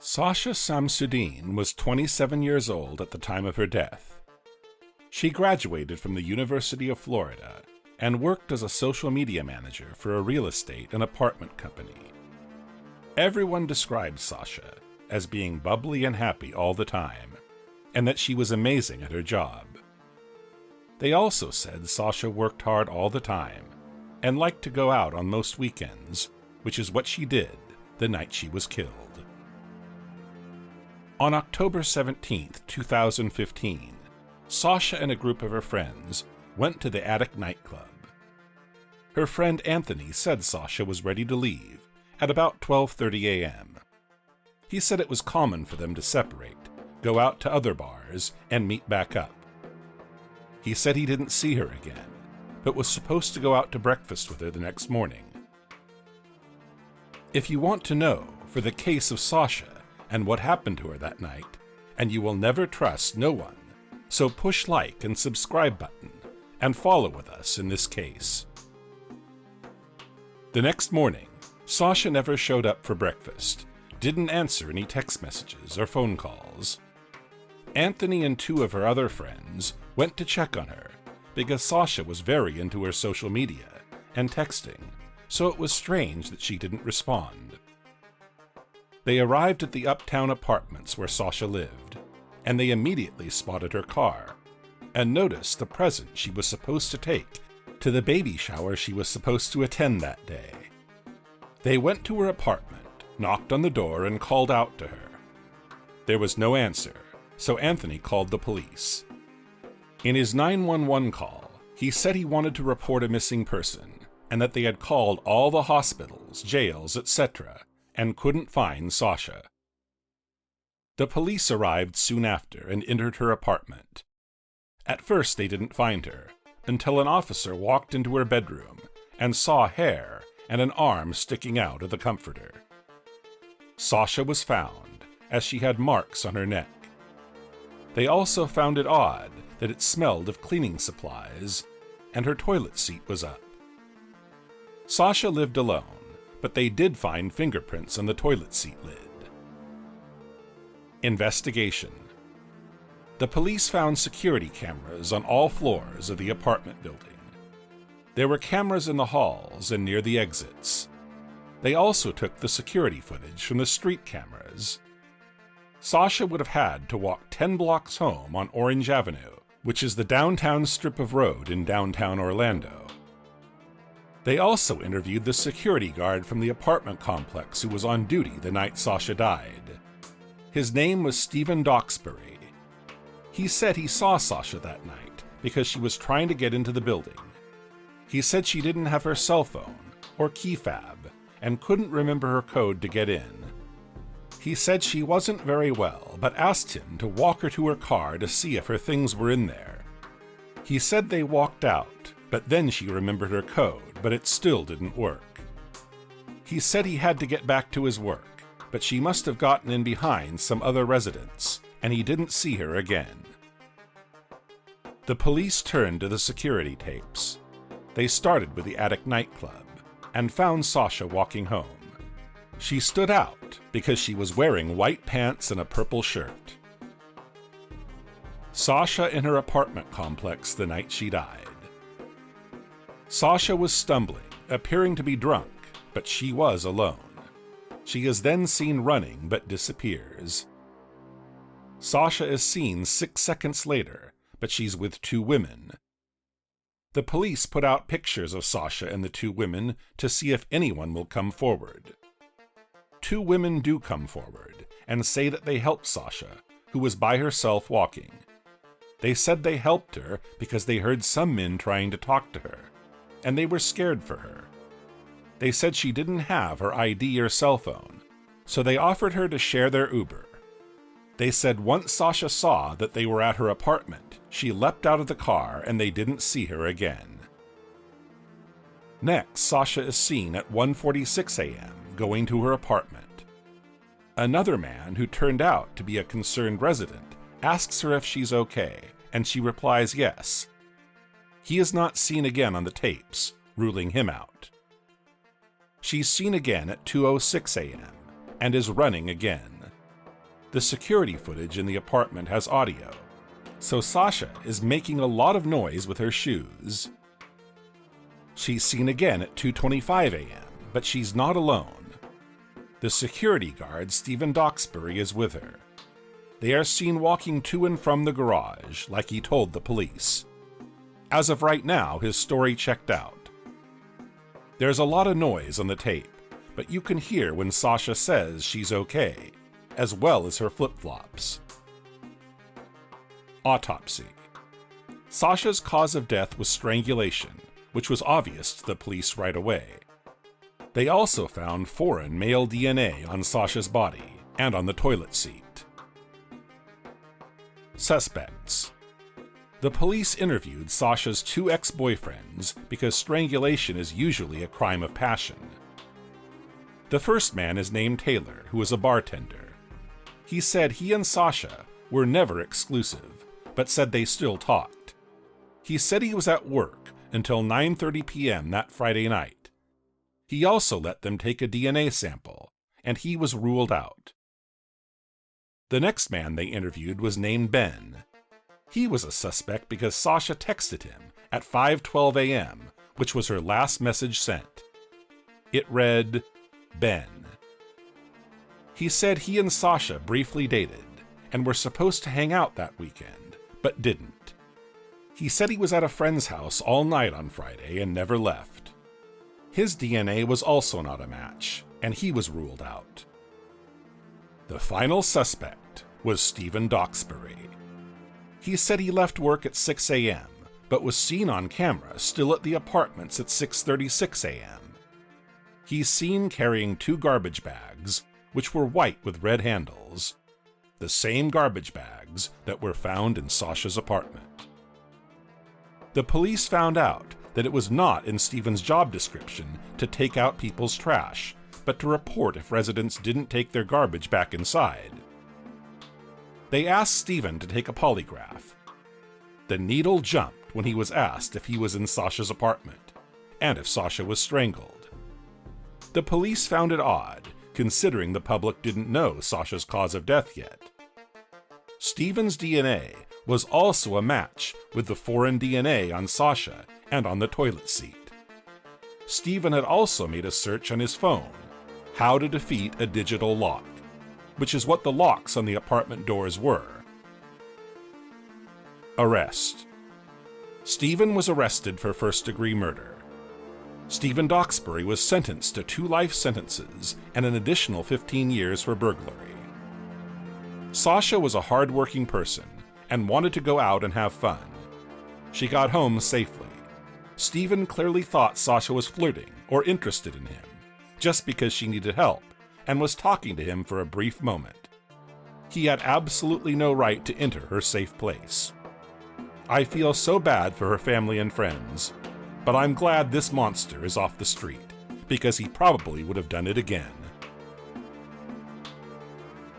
Sasha Samsudean was 27 years old at the time of her death. She graduated from the University of Florida and worked as a social media manager for a real estate and apartment company. Everyone described Sasha as being bubbly and happy all the time, and that she was amazing at her job. They also said Sasha worked hard all the time and liked to go out on most weekends, which is what she did the night she was killed. On October 17, 2015, Sasha and a group of her friends went to the Attic nightclub. Her friend Anthony said Sasha was ready to leave at about 12:30 a.m. He said it was common for them to separate, go out to other bars, and meet back up. He said he didn't see her again, but was supposed to go out to breakfast with her the next morning. If you want to know for the case of Sasha and what happened to her that night, and you will never trust no one, so push like and subscribe button and follow with us in this case. The next morning, Sasha never showed up for breakfast, didn't answer any text messages or phone calls. Anthony and two of her other friends went to check on her because Sasha was very into her social media and texting, so it was strange that she didn't respond. They arrived at the Uptown Apartments where Sasha lived, and they immediately spotted her car and noticed the present she was supposed to take to the baby shower she was supposed to attend that day. They went to her apartment, knocked on the door, and called out to her. There was no answer, so Anthony called the police. In his 911 call, he said he wanted to report a missing person and that they had called all the hospitals, jails, etc., and couldn't find Sasha. The police arrived soon after and entered her apartment. At first they didn't find her, until an officer walked into her bedroom and saw hair and an arm sticking out of the comforter. Sasha was found, as she had marks on her neck. They also found it odd that it smelled of cleaning supplies, and her toilet seat was up. Sasha lived alone, but they did find fingerprints on the toilet seat lid. Investigation. The police found security cameras on all floors of the apartment building. There were cameras in the halls and near the exits. They also took the security footage from the street cameras. Sasha would have had to walk 10 blocks home on Orange Avenue, which is the downtown strip of road in downtown Orlando. They also interviewed the security guard from the apartment complex who was on duty the night Sasha died. His name was Stephen Doxbury. He said he saw Sasha that night because she was trying to get into the building. He said she didn't have her cell phone or key fob and couldn't remember her code to get in. He said she wasn't very well, but asked him to walk her to her car to see if her things were in there. He said they walked out, but then she remembered her code, but it still didn't work. He said he had to get back to his work, but she must have gotten in behind some other residents, and he didn't see her again. The police turned to the security tapes. They started with the Attic nightclub and found Sasha walking home. She stood out because she was wearing white pants and a purple shirt. Sasha in her apartment complex the night she died. Sasha was stumbling, appearing to be drunk, but she was alone. She is then seen running but disappears. Sasha is seen 6 seconds later, but she's with 2 women. The police put out pictures of Sasha and the 2 women to see if anyone will come forward. 2 women do come forward and say that they helped Sasha, who was by herself walking. They said they helped her because they heard some men trying to talk to her, and they were scared for her. They said she didn't have her ID or cell phone, so they offered her to share their Uber. They said once Sasha saw that they were at her apartment, she leapt out of the car and they didn't see her again. Next, Sasha is seen at 1:46 a.m. going to her apartment. Another man, who turned out to be a concerned resident, asks her if she's okay, and she replies yes. He is not seen again on the tapes, ruling him out. She's seen again at 2:06 a.m. and is running again. The security footage in the apartment has audio, so Sasha is making a lot of noise with her shoes. She's seen again at 2:25 a.m., but she's not alone. The security guard, Stephen Doxbury, is with her. They are seen walking to and from the garage, like he told the police. As of right now, his story checked out. There's a lot of noise on the tape, but you can hear when Sasha says she's okay, as well as her flip-flops. Autopsy. Sasha's cause of death was strangulation, which was obvious to the police right away. They also found foreign male DNA on Sasha's body and on the toilet seat. Suspects. The police interviewed Sasha's 2 ex-boyfriends because strangulation is usually a crime of passion. The first man is named Taylor, who is a bartender. He said he and Sasha were never exclusive, but said they still talked. He said he was at work until 9:30 p.m. that Friday night. He also let them take a DNA sample, and he was ruled out. The next man they interviewed was named Ben. He was a suspect because Sasha texted him at 5:12 a.m., which was her last message sent. It read, Ben. He said he and Sasha briefly dated and were supposed to hang out that weekend, but didn't. He said he was at a friend's house all night on Friday and never left. His DNA was also not a match, and he was ruled out. The final suspect was Stephen Doxbury. He said he left work at 6 a.m., but was seen on camera still at the apartments at 6:36 a.m. He's seen carrying 2 garbage bags, which were white with red handles, the same garbage bags that were found in Sasha's apartment. The police found out that it was not in Stephen's job description to take out people's trash, but to report if residents didn't take their garbage back inside. They asked Stephen to take a polygraph. The needle jumped when he was asked if he was in Sasha's apartment, and if Sasha was strangled. The police found it odd, considering the public didn't know Sasha's cause of death yet. Stephen's DNA was also a match with the foreign DNA on Sasha and on the toilet seat. Stephen had also made a search on his phone, how to defeat a digital lock, which is what the locks on the apartment doors were. Arrest. Stephen was arrested for first-degree murder. Stephen Doxbury was sentenced to 2 life sentences and an additional 15 years for burglary. Sasha was a hard-working person and wanted to go out and have fun. She got home safely. Stephen clearly thought Sasha was flirting or interested in him, just because she needed help, and was talking to him for a brief moment. He had absolutely no right to enter her safe place. I feel so bad for her family and friends, but I'm glad this monster is off the street, because he probably would have done it again.